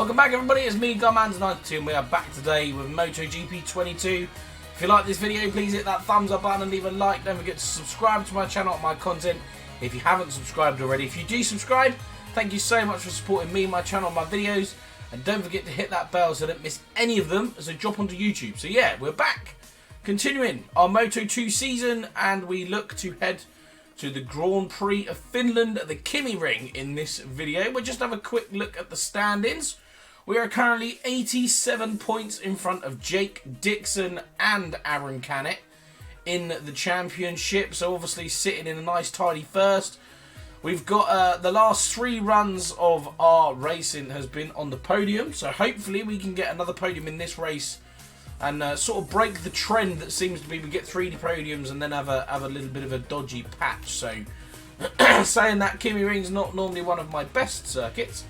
Welcome back everybody, it's me Gumman's92 and we are back today with MotoGP 22. If you like this video, please hit that thumbs up button and leave a like. Don't forget to subscribe to my channel and my content if you haven't subscribed already. If you do subscribe, thank you so much for supporting me, my channel, my videos. And don't forget to hit that bell so you don't miss any of them as they drop onto YouTube. So yeah, we're back, continuing our Moto2 season, and we look to head to the Grand Prix of Finland at the KimiRing in this video. We'll just have a quick look at the standings. We are currently 87 points in front of Jake Dixon and Aaron Canet in the championship. So obviously sitting in a nice tidy first. We've got the last 3 runs of our racing has been on the podium. So hopefully we can get another podium in this race and sort of break the trend that seems to be we get 3 podiums and then have a little bit of a dodgy patch. So saying that, KimiRing's not normally one of my best circuits.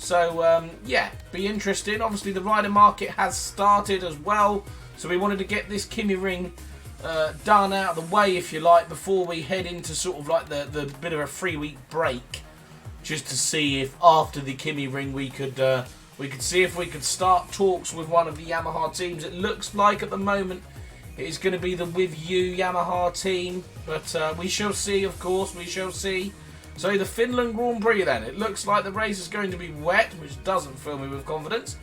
So yeah, be interesting. Obviously the rider market has started as well. So we wanted to get this KimiRing done out of the way, if you like, before we head into sort of like the bit of a 3-week break. Just to see if after the KimiRing we could see if we could start talks with one of the Yamaha teams. It looks like at the moment it is going to be the With You Yamaha team, but we shall see, of course, we shall see. So the Finland Grand Prix then, it looks like the race is going to be wet, which doesn't fill me with confidence.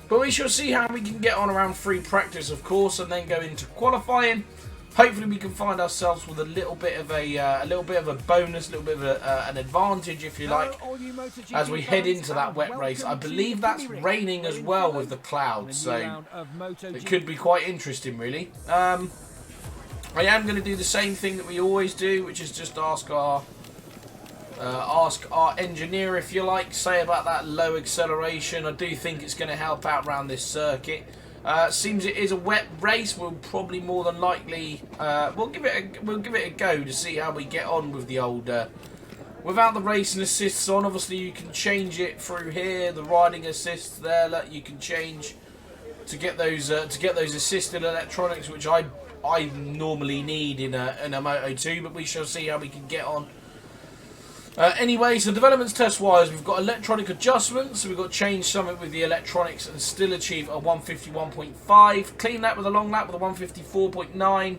But we shall see how we can get on around free practice, of course, and then go into qualifying. Hopefully we can find ourselves with a little bit of a bonus, a little bit of an advantage, if you like, as we head into that wet race. I believe that's raining as well with the clouds, so it could be quite interesting, really. I am going to do the same thing that we always do, which is just ask our engineer, if you like, say about that low acceleration. I do think it's going to help out around this circuit. Seems it is a wet race. We'll probably more than likely we'll give it a go to see how we get on with the old without the racing assists on. Obviously you can change it through here, the riding assists there that you can change to get those assisted electronics, which I normally need in a Moto2, but we shall see how we can get on. Anyway, so developments test-wise, we've got electronic adjustments, so we've got to change something with the electronics and still achieve a 151.5. Clean lap with a long lap with a 154.9.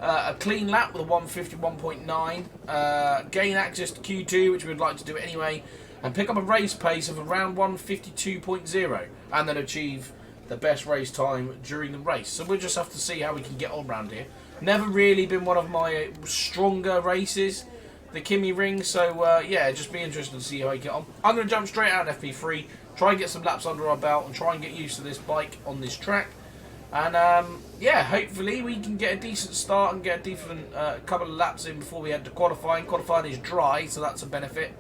A clean lap with a 151.9. Gain access to Q2, which we'd like to do anyway. And pick up a race pace of around 152.0. And then achieve the best race time during the race. So we'll just have to see how we can get on around here. Never really been one of my stronger races, the KimiRing, so yeah, just be interested to see how I get on. I'm going to jump straight out of FP3, try and get some laps under our belt and try and get used to this bike on this track. And yeah, hopefully we can get a decent start and get a decent couple of laps in before we head to qualifying. Qualifying is dry, so that's a benefit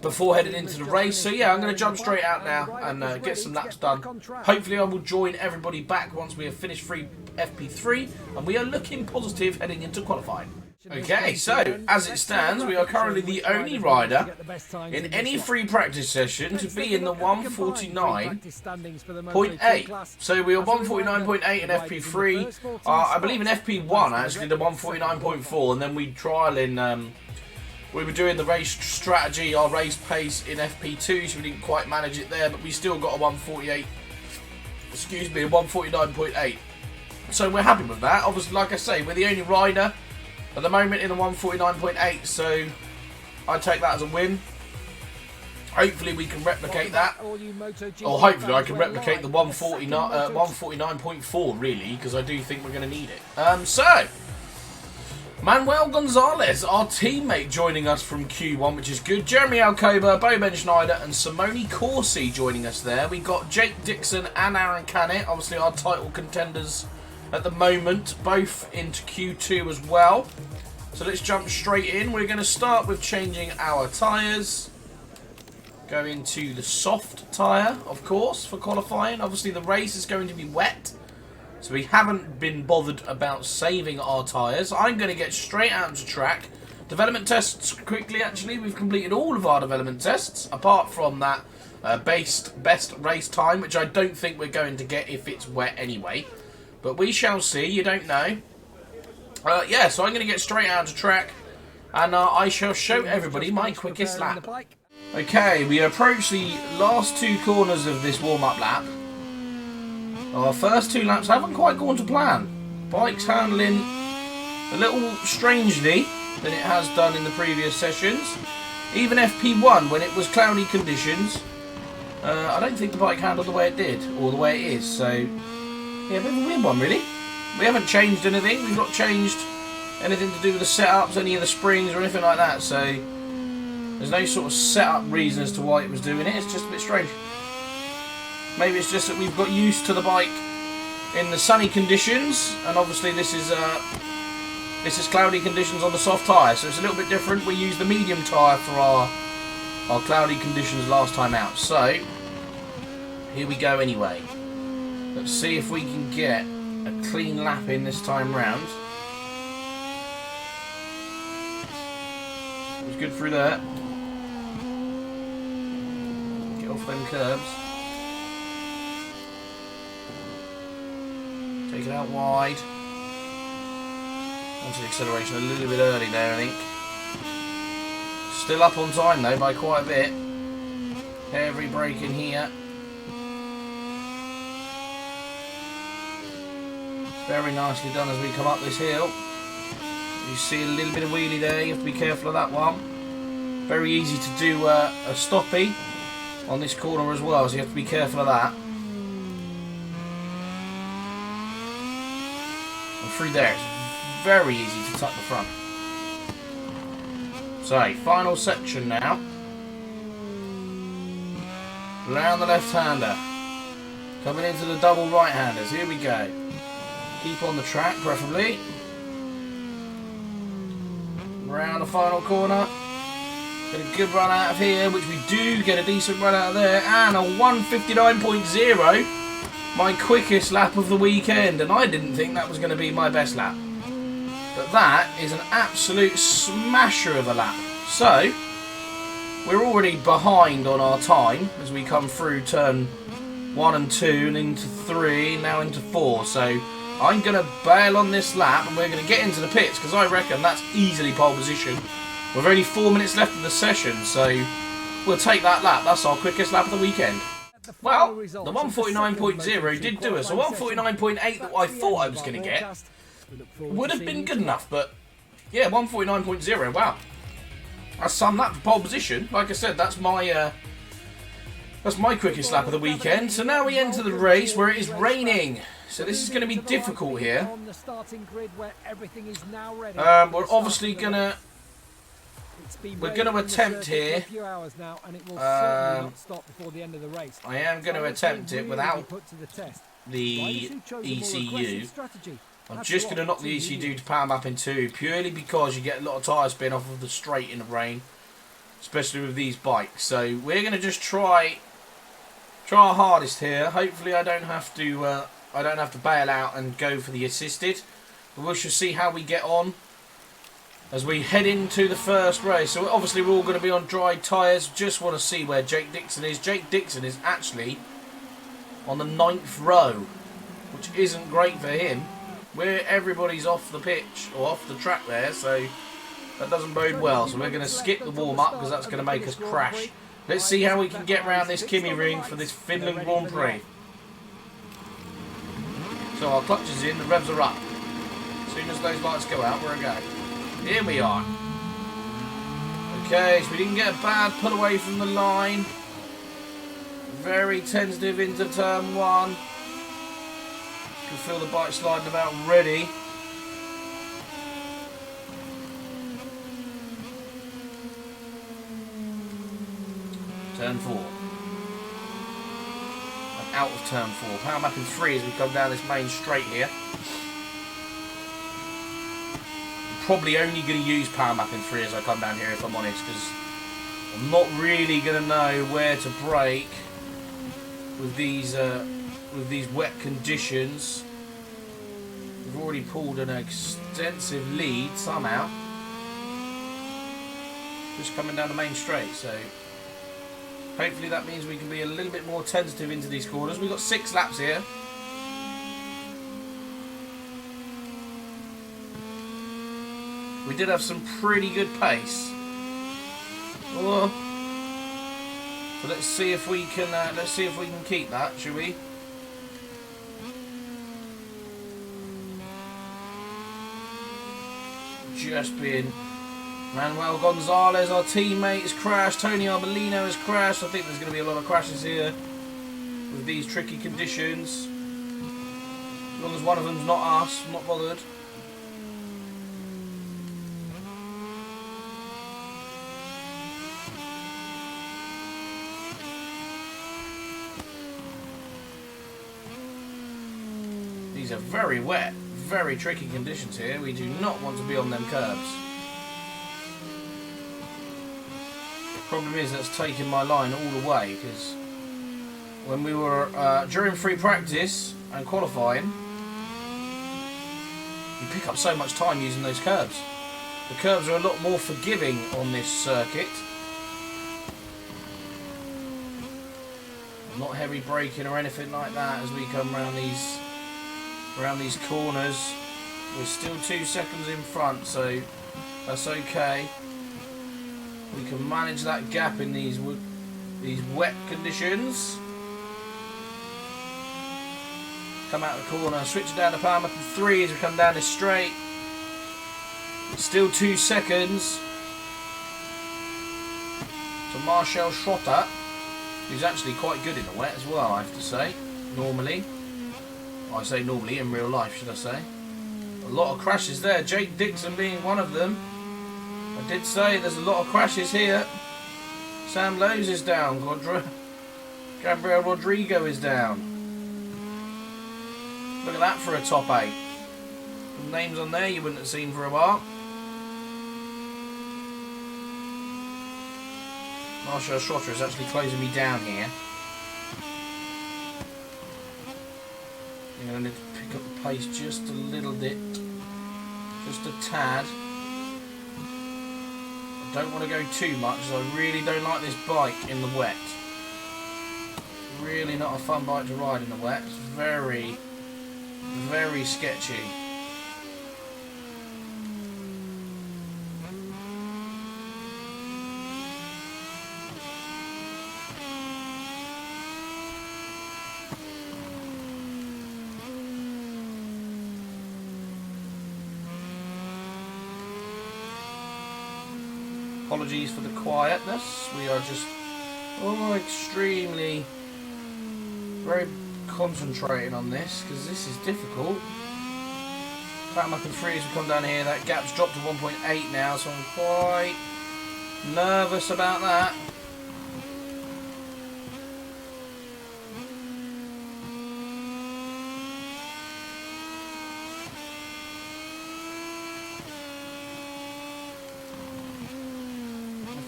before heading into the race. So yeah, I'm going to jump straight out now and get some laps done. Hopefully I will join everybody back once we have finished FP3, and we are looking positive heading into qualifying. Okay, so as it stands, we are currently the only rider in any free practice session to be in the 149.8. So we are 149.8 in FP3. I believe in FP1 actually the 149.4, and then we trial in. We were doing the race strategy, our race pace in FP2, so we didn't quite manage it there, but we still got a 148. Excuse me, a 149.8. So we're happy with that. Obviously, like I say, we're the only rider at the moment in the 149.8, so I take that as a win. Hopefully we can replicate that, or hopefully I can replicate the 149.4 really, because I do think we're going to need it. So Manuel Gonzalez, our teammate, joining us from Q1, which is good. Jeremy Alcoba, Bo Schneider and Simone Corsi joining us there. We got Jake Dixon and Aaron Canet, obviously our title contenders at the moment, both into Q2 as well. So let's jump straight in. We're going to start with changing our tyres. Go into the soft tyre, of course, for qualifying. Obviously the race is going to be wet, so we haven't been bothered about saving our tyres. I'm going to get straight out to track. Development tests quickly, actually. We've completed all of our development tests, apart from that best race time, which I don't think we're going to get if it's wet anyway. But we shall see, you don't know. Yeah, so I'm going to get straight out to track, and I shall show everybody my quickest lap. Okay, we approach the last 2 corners of this warm-up lap. Our first 2 laps haven't quite gone to plan. Bike's handling a little strangely than it has done in the previous sessions. Even FP1, when it was cloudy conditions, I don't think the bike handled the way it did, or the way it is. So, yeah, a bit of a weird one, really. We haven't changed anything. We've not changed anything to do with the setups, any of the springs, or anything like that. So, there's no sort of setup reason as to why it was doing it. It's just a bit strange. Maybe it's just that we've got used to the bike in the sunny conditions, and obviously this is cloudy conditions on the soft tyre, so it's a little bit different. We used the medium tyre for our cloudy conditions last time out. So here we go anyway. Let's see if we can get a clean lap in this time round. It was good through there. Get off them curbs. Take it out wide. Onto the acceleration a little bit early there, I think. Still up on time though by quite a bit. Heavy brake in here. Very nicely done as we come up this hill. You see a little bit of wheelie there, you have to be careful of that one. Very easy to do a stoppie on this corner as well, so you have to be careful of that. And through there, it's very easy to tuck the front. So, final section now. Round the left-hander. Coming into the double right-handers. Here we go. Keep on the track, preferably. Round the final corner. Get a good run out of here, which we do get a decent run out of there. And a 1:59.0. My quickest lap of the weekend. And I didn't think that was going to be my best lap. But that is an absolute smasher of a lap. So, we're already behind on our time as we come through turn 1 and 2 and into 3, now into 4. So, I'm going to bail on this lap and we're going to get into the pits because I reckon that's easily pole position. We've only 4 minutes left of the session, so we'll take that lap. That's our quickest lap of the weekend. Well, the 1:49.0 did do us. A 1:49.8 that I thought I was going to get would have been good enough, but yeah, 1:49.0, wow. That's some lap for pole position. Like I said, that's my quickest lap of the weekend. So now we enter the race where it is raining. So this is going to be difficult here. We're obviously going to attempt here. I am going to attempt it without the ECU. I'm just going to knock the ECU to power map in 2 purely because you get a lot of tyre spin off of the straight in the rain, especially with these bikes. So we're going to just try our hardest here. Hopefully I don't have to bail out and go for the assisted. But we shall see how we get on as we head into the first race. So obviously we're all going to be on dry tyres. Just want to see where Jake Dixon is. Jake Dixon is actually on the 9th row, which isn't great for him. Where everybody's off the pitch or off the track there, so that doesn't bode well. So we're going to skip the warm-up because that's going to make us crash. Let's see how we can get around this KimiRing for this Finland Grand Prix. So our clutch is in, the revs are up. As soon as those lights go out, we're a go. Here we are. Okay, so we didn't get a bad pull away from the line. Very tentative into turn 1. You can feel the bike sliding about ready. Turn 4. I'm out of turn 4. Power map in 3 as we come down this main straight here. I'm probably only going to use power map in 3 as I come down here, if I'm honest, because I'm not really going to know where to brake with these wet conditions. We've already pulled an extensive lead somehow. Just coming down the main straight, so hopefully that means we can be a little bit more tentative into these corners. We've got 6 laps here. We did have some pretty good pace. Oh, So let's see if we can keep that, shall we? Just been Manuel Gonzalez, our teammate, has crashed. Tony Arbolino has crashed. I think there's going to be a lot of crashes here with these tricky conditions. As long as one of them's not us, I'm not bothered. These are very wet, very tricky conditions here. We do not want to be on them curbs. Problem is that's taking my line all the way, because when we were during free practice and qualifying, you pick up so much time using those curbs. The curbs are a lot more forgiving on this circuit. Not heavy braking or anything like that as we come around these corners. We're still 2 seconds in front, so that's okay. We can manage that gap in these wet conditions. Come out the corner, switch it down to power method 3 as we come down this straight. It's still 2 seconds to Marcel Schotter, who's actually quite good in the wet as well, I have to say, normally. I say normally, in real life, should I say. A lot of crashes there, Jake Dixon being one of them. I did say there's a lot of crashes here. Sam Lowe's is down, Gabriel Rodrigo is down. Look at that for a top 8. Some names on there you wouldn't have seen for a while. Marcel Schotter is actually closing me down here. I'm going to need to pick up the pace just a little bit. Just a tad. I don't want to go too much, as I really don't like this bike in the wet. Really not a fun bike to ride in the wet. It's very, very sketchy. Apologies for the quietness. We are just extremely very concentrating on this, because this is difficult. Back up in 3 as we come down here. That gap's dropped to 1.8 now, so I'm quite nervous about that.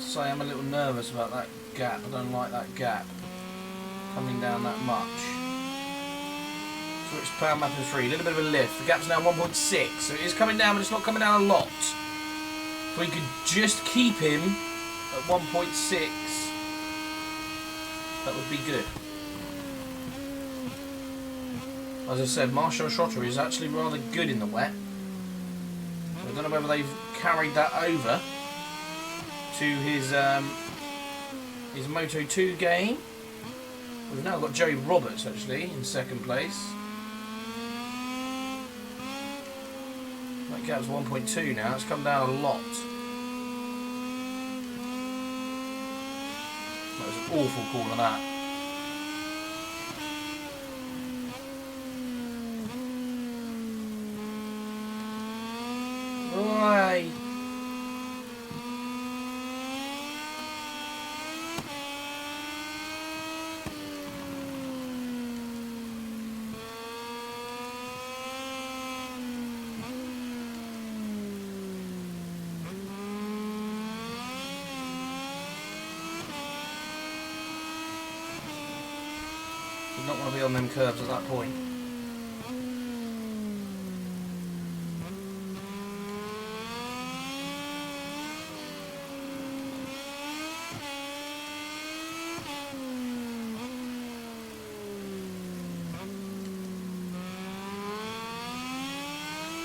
Say I'm a little nervous about that gap. I don't like that gap coming down that much. Switch to power method 3, a little bit of a lift. The gap's now 1.6, so it is coming down, but it's not coming down a lot. If we could just keep him at 1.6, that would be good. As I said, Marcel Schotter is actually rather good in the wet. So I don't know whether they've carried that over to his Moto2 game. We've now got Joey Roberts actually in 2nd place. That gap's 1.2 now. It's come down a lot. That was an awful corner, that. Oi. Did not want to be on them curves at that point.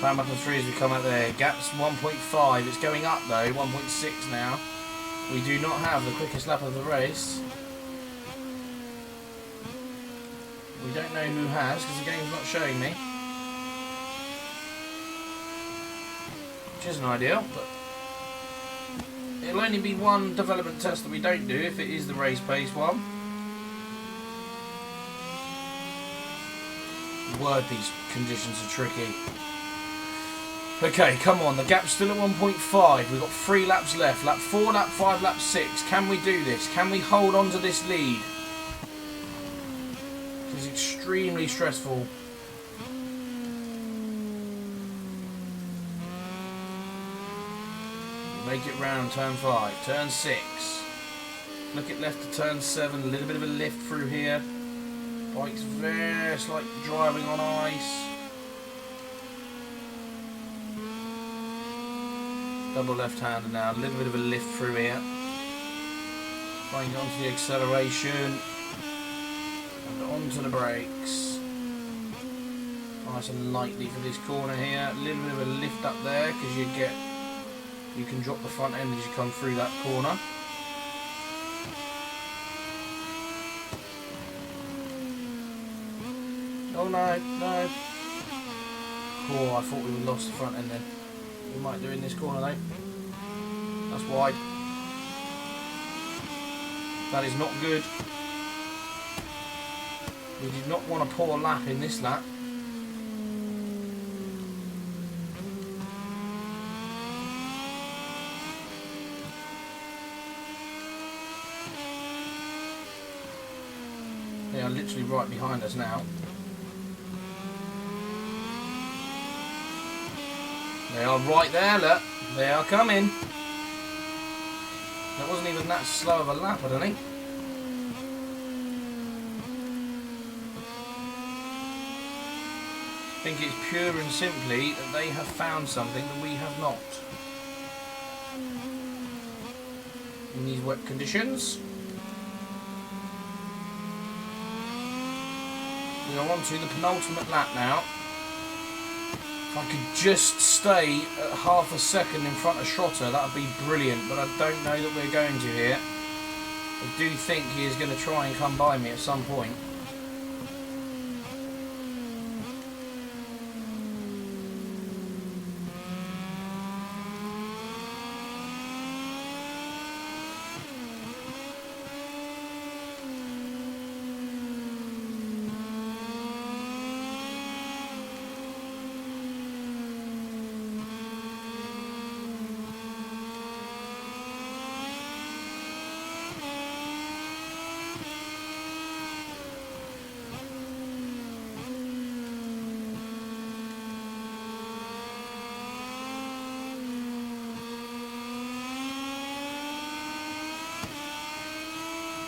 Power method 3 as we come out there. Gap's 1.5. It's going up though, 1.6 now. We do not have the quickest lap of the race. We don't know who has because the game's not showing me. Which isn't ideal, but it'll only be one development test that we don't do if it is the race pace one. Word, these conditions are tricky. Okay, come on, the gap's still at 1.5. We've got 3 laps left. Lap 4, lap 5, lap 6. Can we do this? Can we hold on to this lead? This is extremely stressful. Make it round, turn 5, turn 6. Look it left to turn 7, a little bit of a lift through here. Bike's very, it's like driving on ice. Double left-hander now, a little bit of a lift through here. Trying to get onto the acceleration. And onto the brakes. Nice and lightly for this corner here. A little bit of a lift up there because you can drop the front end as you come through that corner. Oh no, no. Oh, I thought we lost the front end then. We might do in this corner though. That's wide. That is not good. We did not want a poor lap in this lap. They are literally right behind us now. They are right there, look. They are coming. That wasn't even that slow of a lap, I don't think. I think it's pure and simply that they have found something that we have not. In these wet conditions. We are on to the penultimate lap now. If I could just stay at half a second in front of Schrotter, that would be brilliant, but I don't know that we're going to here. I do think he is going to try and come by me at some point.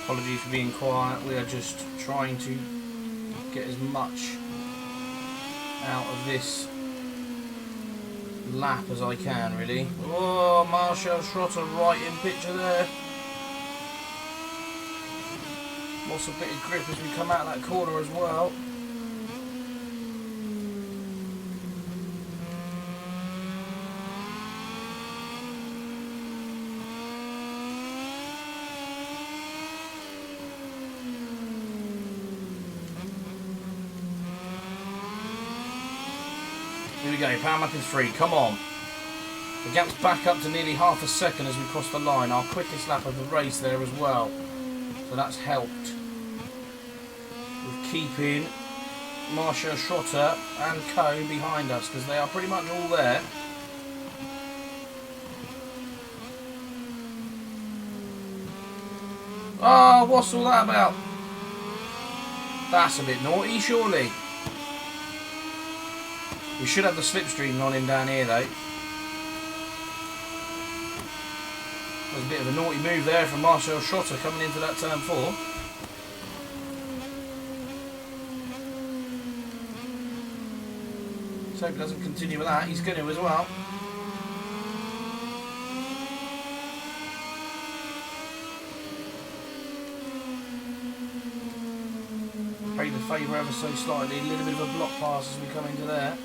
Apologies for being quiet, we are just trying to get as much out of this lap as I can, really. Oh, Marshall Schrotter right in picture there. Lost a bit of grip as we come out of that corner as well. Here we go, power lap is 3, come on. The gap's back up to nearly half a second as we cross the line. Our quickest lap of the race there as well. So that's helped with keeping Marshall Schrotter and co behind us because they are pretty much all there. Oh, what's all that about? That's a bit naughty, surely. We should have the slipstream on him down here though. There's a bit of a naughty move there from Marshall Schrotter coming into that turn 4. Let's hope he doesn't continue with that. He's going to as well. Pray the favour ever so slightly. A little bit of a block pass as we come into there.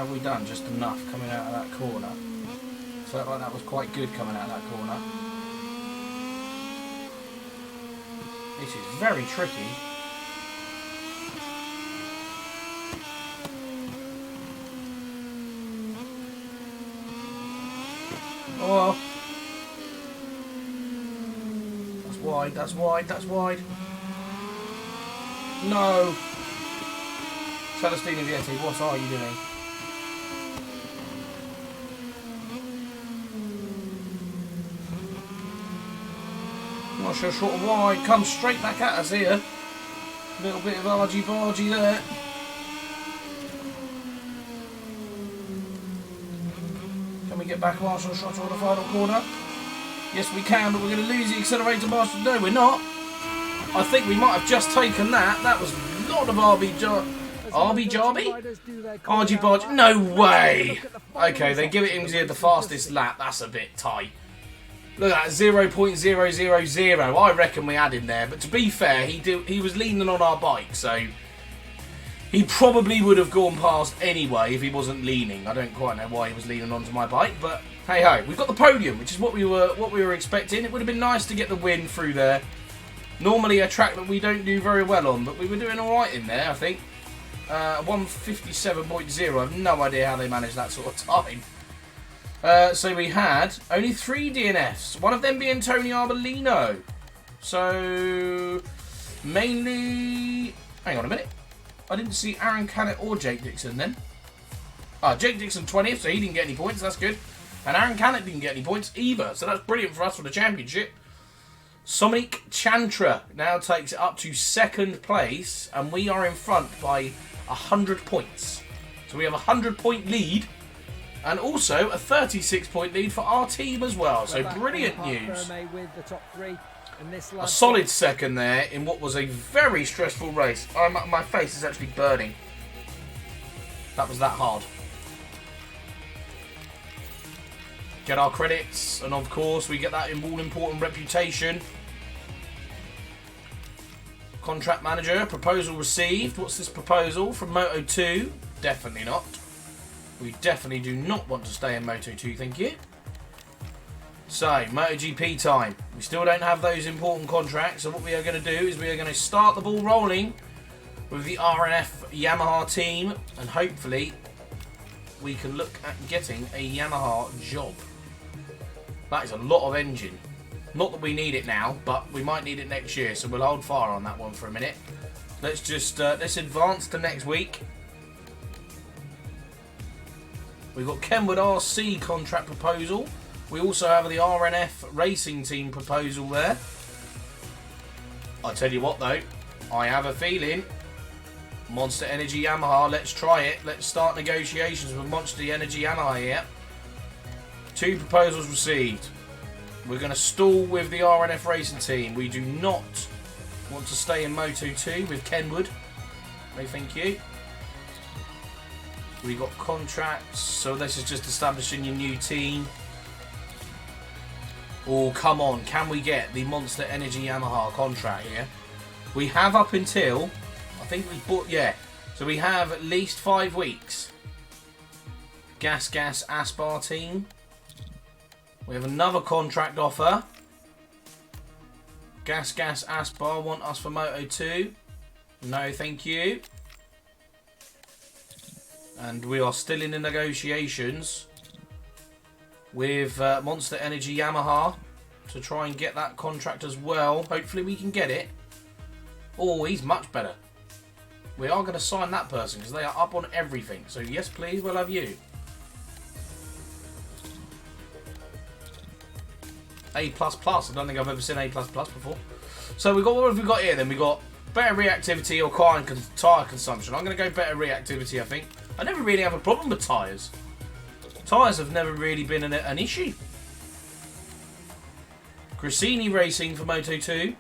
Have we done just enough coming out of that corner? Felt like that was quite good coming out of that corner. This is very tricky. Oh, that's wide, that's wide, that's wide. No. Celestina Vietti, what are you doing? Not sure, short of wide. Comes straight back at us here. A little bit of argy-bargy there. Can we get back Marshall shot on the final corner? Yes, we can, but we're going to lose the accelerator, Marshall. No, we're not. I think we might have just taken that. That was a lot of argy-bargy? No way! Okay, they give it him because he had the fastest lap. That's a bit tight. Look at that, 0.000. I reckon we had him there. But to be fair, he was leaning on our bike, so he probably would have gone past anyway if he wasn't leaning. I don't quite know why he was leaning onto my bike, but hey ho, we've got the podium, which is what we were expecting. It would have been nice to get the win through there. Normally a track that we don't do very well on, but we were doing all right in there, I think. 1:57.0. I have no idea how they managed that sort of time. So we had only 3 DNFs, one of them being Tony Arbolino. So mainly, hang on a minute, I didn't see Aaron Canet or Jake Dixon then. Jake Dixon 20th, so he didn't get any points, that's good. And Aaron Canet didn't get any points either, so that's brilliant for us for the championship. Somic Chantra now takes it up to 2nd place, and we are in front by 100 points. So we have a 100-point lead. And also a 36-point lead for our team as well. So brilliant news. A solid 2nd there in what was a very stressful race. My face is actually burning. That was that hard. Get our credits. And of course we get that all-important reputation. Contract manager. Proposal received. What's this proposal from Moto2? Definitely not. We definitely do not want to stay in Moto2, thank you. So, MotoGP time. We still don't have those important contracts, so what we are going to do is we are going to start the ball rolling with the RNF Yamaha team, and hopefully we can look at getting a Yamaha job. That is a lot of engine. Not that we need it now, but we might need it next year, so we'll hold fire on that one for a minute. Let's just let's advance to next week. We've got Kenwood RC contract proposal. We also have the RNF racing team proposal there. I tell you what though, I have a feeling Monster Energy Yamaha, let's try it. Let's start negotiations with Monster Energy Yamaha here. 2 proposals received. We're going to stall with the RNF racing team. We do not want to stay in Moto2 with Kenwood. No thank you. We got contracts, so this is just establishing your new team. Oh, come on, can we get the Monster Energy Yamaha contract here? We have up until, I think we bought, yeah. So we have at least 5 weeks. Gas Aspar team. We have another contract offer. Gas Aspar want us for Moto2. No, thank you. And we are still in the negotiations with Monster Energy Yamaha to try and get that contract as well. Hopefully we can get it. Oh, he's much better. We are going to sign that person because they are up on everything. So yes, please, we'll have you. A++. I don't think I've ever seen A++ before. So we got, what have we got here then? We got better reactivity or tyre consumption. I'm going to go better reactivity, I think. I never really have a problem with tyres. Tyres have never really been an issue. Grassini Racing for Moto2.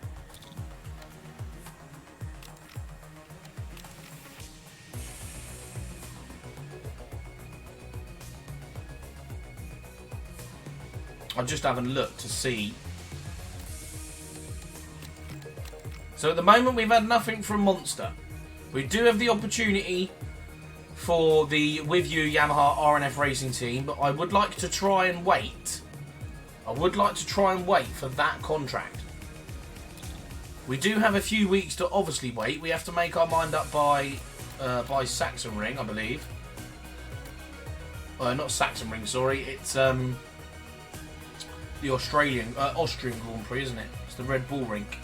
I'm just having a look to see. So at the moment we've had nothing from Monster. We do have the opportunity for the With You Yamaha RNF Racing Team, but I would like to try and wait. I would like to try and wait for that contract. We do have a few weeks to obviously wait. We have to make our mind up by Sachsenring, I believe. Not Sachsenring, sorry. It's the Austrian Grand Prix, isn't it? It's the Red Bull rink.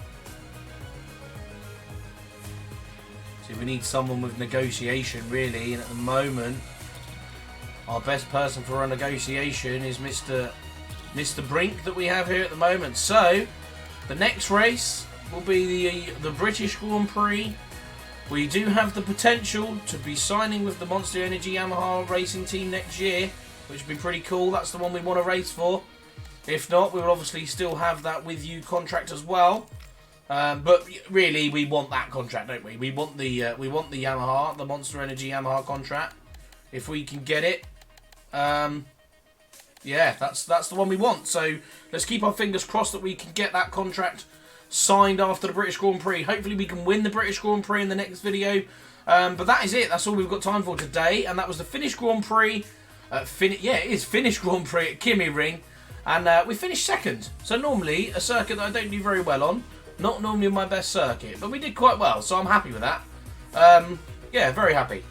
So we need someone with negotiation, really, and at the moment, our best person for a negotiation is Mr. Brink that we have here at the moment. So, the next race will be the British Grand Prix. We do have the potential to be signing with the Monster Energy Yamaha Racing Team next year, which would be pretty cool. That's the one we want to race for. If not, we will obviously still have that With You contract as well. But really, we want that contract, don't we? We want the Yamaha, the Monster Energy Yamaha contract. If we can get it, yeah, that's the one we want. So let's keep our fingers crossed that we can get that contract signed after the British Grand Prix. Hopefully, we can win the British Grand Prix in the next video. But that is it. That's all we've got time for today, and that was the Finnish Grand Prix. Yeah, it is Finnish Grand Prix at KimiRing, and we finished second. So normally a circuit that I don't do very well on. Not normally my best circuit, but we did quite well, so I'm happy with that. Yeah, very happy.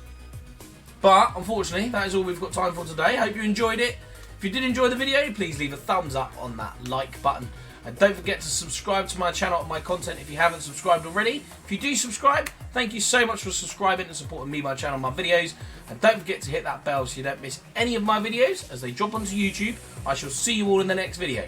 But, unfortunately, that is all we've got time for today. Hope you enjoyed it. If you did enjoy the video, please leave a thumbs up on that like button. And don't forget to subscribe to my channel and my content if you haven't subscribed already. If you do subscribe, thank you so much for subscribing and supporting me, my channel, my videos. And don't forget to hit that bell so you don't miss any of my videos as they drop onto YouTube. I shall see you all in the next video.